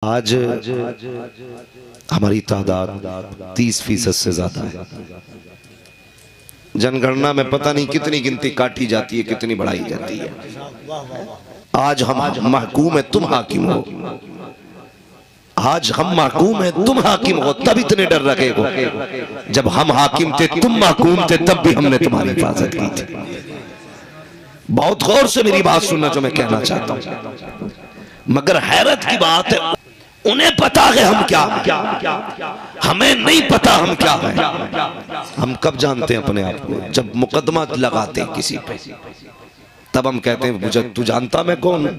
आज हमारी तादाद 30% से ज्यादा है। जनगणना में पता नहीं कितनी गिनती काटी जाती है, कितनी बढ़ाई जाती है। आज हम महकूम है, तुम हाकिम हो। आज हम महकूम है, तुम हाकिम हो। तब इतने डर रखे हो। जब हम हाकिम थे, तुम महकूम थे, तब भी हमने तुम्हारी हिफाजत की थी। बहुत गौर से मेरी बात सुनना जो मैं कहना चाहता हूं। मगर हैरत की बात है, उन्हें पता है हम क्या, हमें नहीं पता हम क्या है। हम कब जानते हैं अपने आप को? जब मुकदमा लगाते हैं किसी पे, तब हम कहते हैं मुझे तू जानता मैं कौन हूं।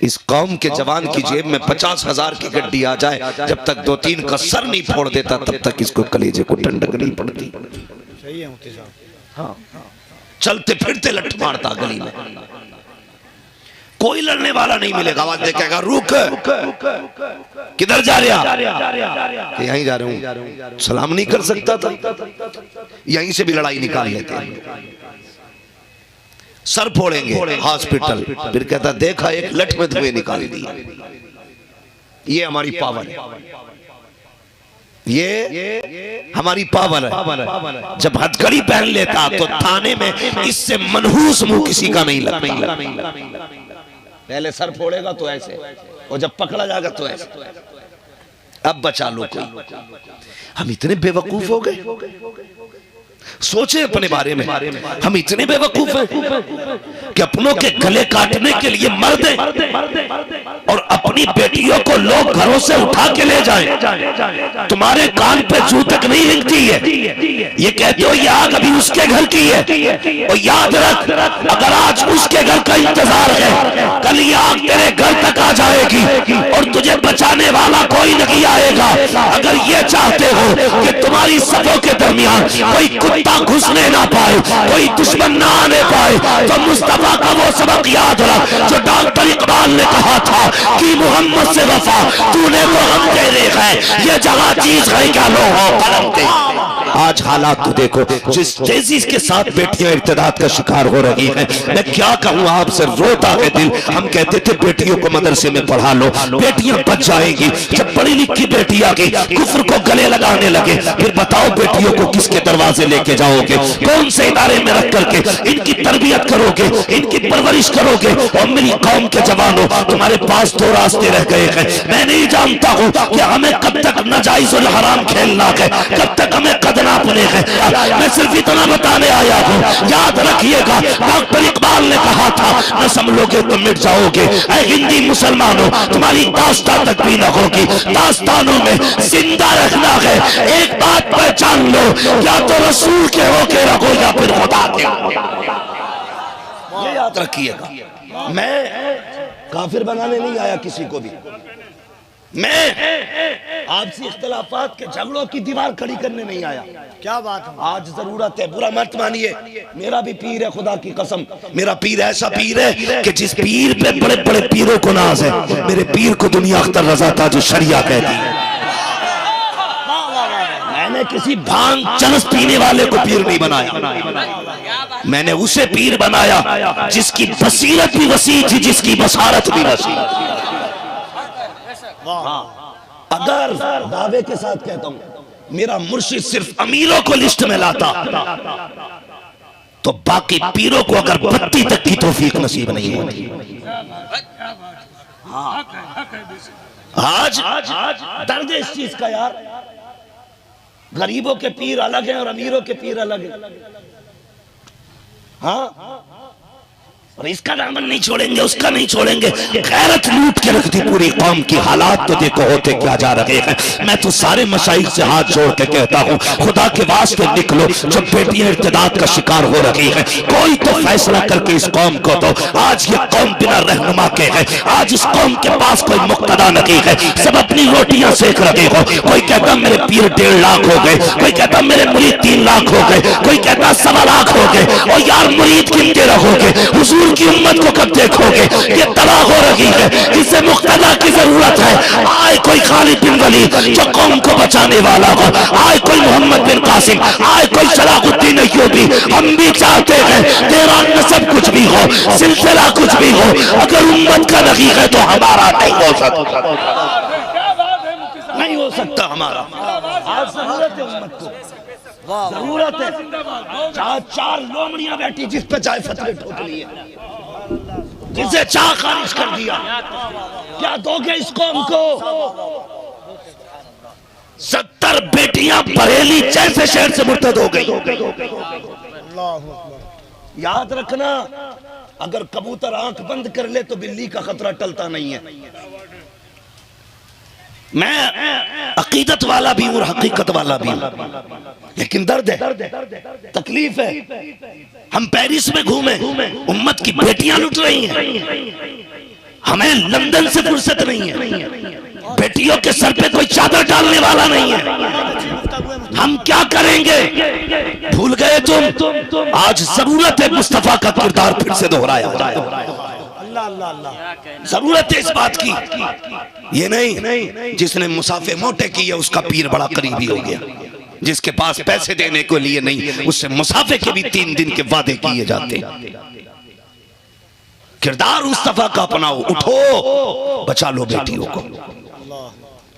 इस कौम के जवान की जेब में 50,000 की गड्डी आ जाए, जब तक 2-3 का सर नहीं फोड़ देता, तब तक इसको कलेजे को ठंडक नहीं पड़ती। सही है मुफ्ती साहब। हाँ, चलते फिरते लठ मारता गली में, कोई लड़ने वाला नहीं मिलेगा। आवाज देखेगा, रुक, किधर जा रहा? यहीं जा रहा हूं। सलाम नहीं कर सकता था, यहीं से भी लड़ाई निकाल लेते हैं। सर फोड़ेंगे हॉस्पिटल, फिर कहता देखा एक लठ में धुएं निकाल दिए। ये हमारी पावर है, ये हमारी पावर है। जब हथकड़ी पहन लेता तो थाने में इससे मनहूस मुंह किसी का नहीं लगता। पहले सर फोड़ेगा तो ऐसे, और जब पकड़ा जाएगा तो ऐसे। अब बचा लो कोई। हम इतने बेवकूफ हो गए। सोचे अपने बारे में, हम इतने बेवकूफ हैं कि अपनों के गले काटने के लिए मर दें और अपनी बेटियों को लोग घरों से उठा के ले जाएं। तुम्हारे कान पे जू तक नहीं हिलती है, ये कहते हो ये आग अभी उसके घर की है। और याद रख, अगर आज उसके घर का इंतजार है, कल ये आग तेरे घर तक आ जाएगी और तुझे बचाने वाला कोई नहीं आएगा। अगर ये चाहते हो कि तुम्हारी सफों के दरमियान कोई कुत्ता घुसने ना पाए, कोई दुश्मन ना आने पाए, तो मुस्तफा का वो सबक याद रख जो डॉक्टर इकबाल ने कहा था कि मोहम्मद से वफा तूने तो हम तेरे है, ये जगह चीज है क्या लो हो कलम के। आज हालात तो देखो, जिस तेजी के साथ बेटियां इर्तिदाद का शिकार हो रही हैं। मैं क्या कहूँ आपसे, रोता है दिल। हम कहते थे बेटियों को मदरसे में पढ़ा लो, बेटियां बच जाएंगी। जब पढ़ी लिखी बेटियां की कुफ्र को गले लगाने लगे, फिर बताओ बेटियों को किसके दरवाजे लेके जाओगे? कौन से इदारे में रख करके इनकी तरबियत करोगे, इनकी परवरिश करोगे? और मेरी कौम के जवानों, तुम्हारे पास 2 रास्ते रह गए हैं। मैं नहीं जानता हूँ कि हमें कब तक नाजायज और हराम खेलना है, कब तक हमें कदना अपने हैं। मैं सिर्फ इतना बताने आया हूँ, याद रखिएगा डॉक्टर इकबाल ने कहा था न संभलोगे तो मिट जाओगे। ऐ हिंदी मुसलमानों, तुम्हारी दास्तान तक भी न होगी, दास्तानों में जिंदा रखना है। एक बात पहचान लो, या तो रसूल के होके रखो या फिर खुदा के। ये याद रखिएगा। मैं काफिर बनाने नहीं आया किसी को भी, मैं आपसी इख्तिलाफात के झगड़ों की दीवार खड़ी करने नहीं आया। क्या बात है? आज जरूरत है, बुरा मत मानिए, मेरा भी पीर है, खुदा की कसम। मेरा पीर ऐसा पीर है कि जिस पीर पे बड़े बड़े पीरों को नाज है, मेरे पीर को दुनिया अख्तर रजा था जो शरिया कहती है। मैंने किसी भांग चरस पीने वाले को पीर नहीं बनाया, मैंने उसे पीर बनाया जिसकी बसीरत भी वसी थी, जिसकी बसारत भी वसी। अगर दावे के साथ कहता हूं मेरा मुर्शिद सिर्फ अमीरों को लिस्ट में लाता, तो बाकी पीरों को अगर 32 तक की तौफीक नसीब नहीं होती। आज दर्द है इस चीज का यार। गरीबों के पीर अलग हैं और अमीरों के पीर अलग हैं। हाँ, और इसका दामन नहीं छोड़ेंगे, उसका नहीं छोड़ेंगे। गैरत लूट के रखती पूरी कौम की। हालात तो देखो होते क्या जा रहे हैं। मैं तो सारे मशाइख से हाथ जोड़ के कहता हूँ, खुदा के वास्ते निकलो। जब बेटियां इर्तिदाद का शिकार हो रही है, कोई तो फैसला करके इस कौम को दो। आज ये कौम बिना रहनुमा के है, आज इस कौम के पास कोई मुक्तदा नहीं है। सब अपनी रोटियां सेक रहे हो। कोई कहता मेरे पीर 1.5 लाख हो गए, कोई कहता मेरे मुरीद 3 लाख हो गए, कोई कहता 1.25 लाख हो गए। और यार मुरीद गिनते रहोगे, हुजूर हुजूर की उम्मत को कब देखोगे? ये तबाह हो रही है, इसे मुक्तदा की जरूरत है। आए कोई खालिद बिन वलीद जो कौम को बचाने वाला हो, आए कोई मोहम्मद बिन कासिम, आए कोई सलाहुद्दीन अय्यूबी। हम भी चाहते हैं तेरा नसब कुछ भी हो, सिलसिला कुछ भी हो, अगर उम्मत का नहीं है तो हमारा नहीं हो सकता, नहीं हो सकता हमारा। आज जरूरत है उम्मत को, जरूरत है। चार लोमड़ियां बैठी जिस पे चाहे फतवे ठोक लिए, जिसे चाह खारिज कर दिया, क्या दोगे इस कौम को? 70 बेटियां बरेली जैसे शहर से मुर्तद हो गई। याद रखना, अगर कबूतर आंख बंद कर ले तो बिल्ली का खतरा टलता नहीं है। मैं अकीदत वाला भी हूं और हकीकत वाला भी हूं, लेकिन दर्द है, तकलीफ है। हम पेरिस में घूमे, उम्मत की बेटियां लुट रही हैं, हमें लंदन से फुर्सत नहीं है, बेटियों के सर पे कोई चादर डालने वाला नहीं है। हम क्या करेंगे? भूल गए तुम? आज जरूरत है मुस्तफा का किरदार फिर से दोहराया जाए। जरूरत है इस बात की। ये नहीं जिसने मुसाफे मोटे किए उसका पीर बड़ा करीबी हो गया, जिसके पास पैसे देने को लिए नहीं, उससे मुसाफे के भी 3 दिन के वादे किए जाते। किरदार मुस्तफा का अपनाओ, उठो, बचा लो बेटियों को,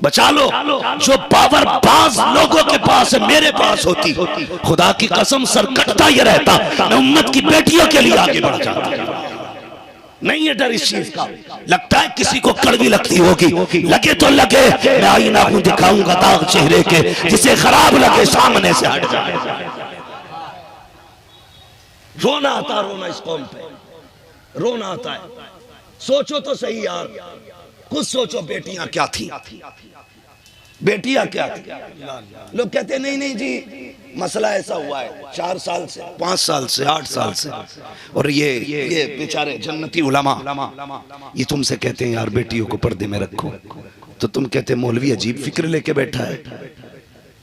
बचा लो। जो पावर बाज लोगों के पास है, मेरे पास होती, खुदा की कसम सर कटता ये रहता, मैं उम्मत की बेटियों के लिए आगे बढ़ जाता। नहीं है डर इस चीज का। लगता है किसी को कड़वी लगती होगी, लगे तो लगे, मैं आईना हूं दिखाऊंगा दाग चेहरे के, जिसे खराब लगे सामने से हट जाए। रोना आता, रोना इस कौम पे रोना आता है। सोचो तो सही यार, कुछ सोचो, बेटियां क्या थी, बेटियां क्या थी। लोग कहते नहीं नहीं जी मसला ऐसा हुआ है 4 साल से, 5 साल से, 8 साल से, और ये बेचारे जन्नती उलमा ये तुमसे कहते हैं यार बेटियों को पर्दे में रखो, तो तुम कहते हैं मौलवी अजीब फिक्र लेके बैठा है,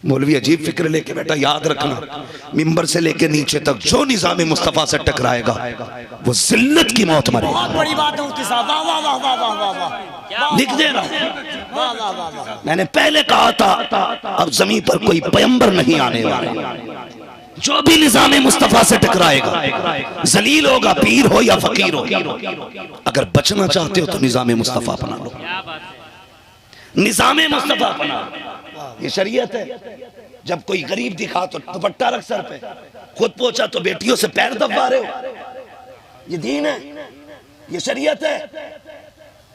मौलवी अजीब फिक्र लेके बैठा। याद रखना, मिंबर से लेके नीचे तक जो निजाम मुस्तफा से टकराएगा वो जिल्लत की मौत मरेगा। बहुत बड़ी बात है मुफ्ती साहब, वाह वाह वाह वाह वाह वाह वाह, लिख दे रहा वाह वाह वाह। मैंने पहले कहा था, अब जमीन पर कोई पैगंबर नहीं आने वाला। जो भी निजाम मुस्तफा से टकराएगा, जलील होगा, पीर हो या फकीर हो, अगर बचना चाहते हो तो निजाम मुस्तफा अपना लो, निजाम मुस्तफा अपना लो। ये शरीयत है। जब कोई गरीब दिखा तो दुपट्टा रख सर पे, खुद पहुंचा तो बेटियों से पैर दबा रहे हो, ये दीन है, ये शरीयत है।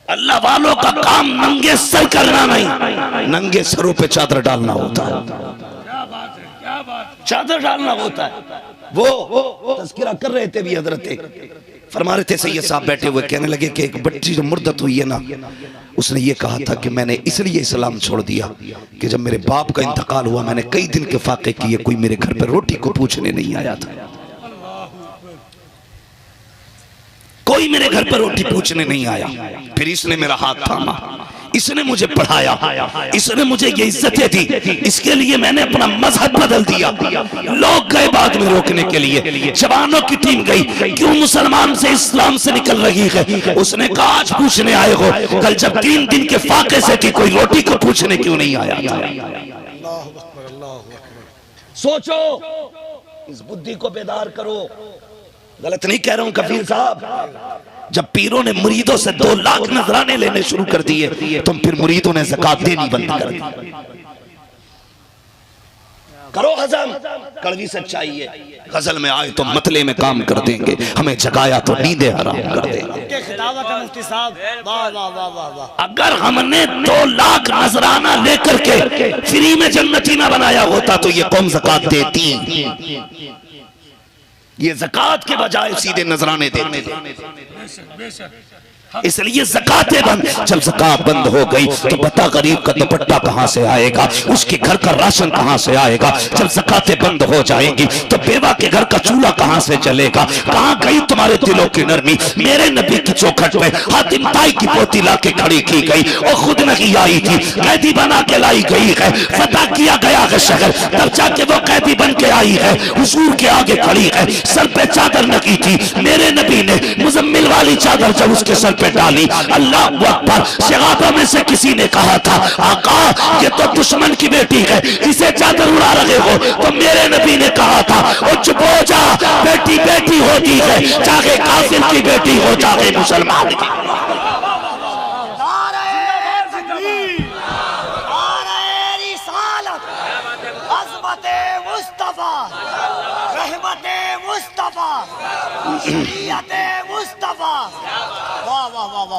अल्लाह वालों का काम नंगे सर करना नहीं, नंगे सरों पे चादर डालना होता है, चादर डालना होता है। वो तज़किरा कर रहे थे भी, हजरत फरमा रहे थे, सैयद साहब बैठे हुए कहने लगे कि एक बच्ची जो मुर्दत हुई है ना, उसने ये कहा था कि मैंने इसलिए इस्लाम छोड़ दिया कि जब मेरे बाप का इंतकाल हुआ मैंने कई दिन के फाके किए, कोई मेरे घर पर रोटी को पूछने नहीं आया था, कोई मेरे घर पर रोटी पूछने नहीं आया। फिर इसने मेरा हाथ थामा, इसने मुझे पढ़ाया, इसने मुझे ये इज्जतें दी, इसके लिए मैंने अपना मजहब बदल दिया। लोग गए बाद में रोकने के लिए, जवानों की टीम गई, क्यों मुसलमान से इस्लाम से निकल रही है? उसने कहा आज पूछने आए हो, कल जब 3 दिन के फाके से थी कोई रोटी को पूछने क्यों नहीं आया था? सोचो, इस बुद्धि को बेदार करो। गलत नहीं कह रहा हूं कफील साहब, जब पीरों ने मुरीदों से 2 लाख नजराने लेने शुरू कर दिए, तुम फिर मुरीदों ने ज़कात देनी बंद कर दी। करो हजम, कड़वी सच्चाई है। गजल में आए तो मतले में काम कर देंगे, हमें जगाया तो नींदें हराम कर देंगे। मुफ्ती साहब, वाह वाह वाह वाह वाह। अगर हमने 2 लाख नजराना लेकर के फ्री में जन्नती ना बनाया होता तो ये कौम ज़कात देती। ये ज़कात के बजाय सीधे नजराने देते थे। इसलिए ज़कातें बंद। जब ज़कात बंद हो गई तो बता गरीब का दुपट्टा कहां से आएगा, उसके घर का राशन कहां से आएगा। जब ज़कातें बंद हो जाएंगी तो बेवा के घर का चूल्हा कहां से चलेगा। कहां गई तुम्हारे दिलों की नरमी। मेरे नबी की चौखट पे हातिम ताई की पोती ला के खड़ी की गई और खुद नहीं आई थी, कैदी बना के लाई गई है। फतह किया गया है शहर, तब जाके वो कैदी बन के आई है, हुजूर के आगे खड़ी है, सर पे चादर लगी थी। मेरे नबी ने मुजम्मिल वाली चादर जब उसके सर पे डाली, अल्लाह अकबर, सहाबा में से किसी ने कहा था आका ये तो दुश्मन की बेटी है, इसे चादर उड़ा रहे हो। तो मेरे नबी ने कहा था ओ चुप हो जा, बेटी बेटी होती है, चाहे काफिर की बेटी हो चाहे मुसलमान की। मुस्तफा, मुस्तफा, वाह वाह वाह वाह।